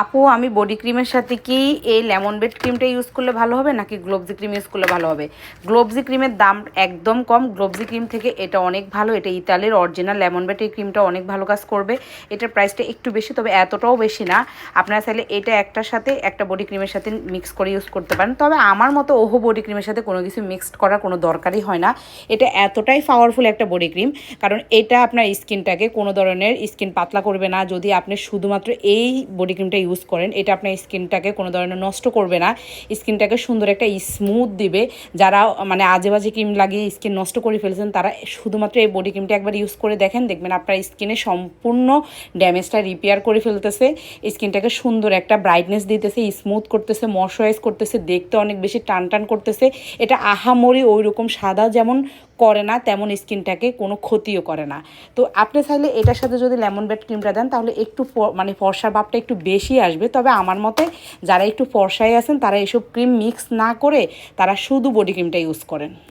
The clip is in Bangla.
আপু আমি বডি ক্রিমের সাথে কি এই লেমন বেড ক্রিমটা ইউজ করলে ভালো হবে নাকি গ্লোবজি ক্রিম ইউজ করলে ভালো হবে? গ্লোবজি ক্রিমের দাম একদম কম। গ্লোবজি ক্রিম থেকে এটা অনেক ভালো। এটা ইতালির অরিজিনাল লেমন বেড, এই ক্রিমটা অনেক ভালো কাজ করবে। এটার প্রাইসটা একটু বেশি, তবে এতটাও বেশি না। আপনারা চাইলে এটা একটার সাথে একটা বডি ক্রিমের সাথে মিক্স করে ইউজ করতে পারেন। তবে আমার মতো ওহো বডি ক্রিমের সাথে কোনো কিছু মিক্সড করার কোনো দরকারই হয় না। এটা এতটাই পাওয়ারফুল একটা বডি ক্রিম, কারণ এটা আপনার স্কিনটাকে কোনো ধরনের স্কিন পাতলা করবে না। যদি আপনি শুধুমাত্র এই বডি ক্রিমটা ইউজ করেন, এটা আপনার স্কিনটাকে কোনো ধরনের নষ্ট করবে না, স্কিনটাকে সুন্দর একটা স্মুথ দিবে। যারা মানে আজে বাজে ক্রিম লাগিয়ে স্কিন নষ্ট করে ফেলছেন, তারা শুধুমাত্র এই বডি ক্রিমটা একবার ইউজ করে দেখেন, দেখবেন আপনার স্কিনে সম্পূর্ণ ড্যামেজটা রিপেয়ার করে ফেলতেছে, স্কিনটাকে সুন্দর একটা ব্রাইটনেস দিতেছে, স্মুথ করতেছে, ময়শ্চারাইজ করতেছে, দেখতে অনেক বেশি টান টান করতেছে। এটা আহামরি ওই রকম সাদা যেমন করে না, তেমন স্কিনটাকে কোনো ক্ষতিও করে না। তো আপনি চাইলে এটার সাথে যদি লেমন বেড ক্রিমটা দেন, তাহলে একটু মানে ফর্সার ভাবটা একটু বেশি আসবে। তবে আমার মতে যারা একটু ফর্সায় আছেন, তারা এসব ক্রিম মিক্স না করে তারা শুধু বডি ক্রিমটা ইউজ করেন।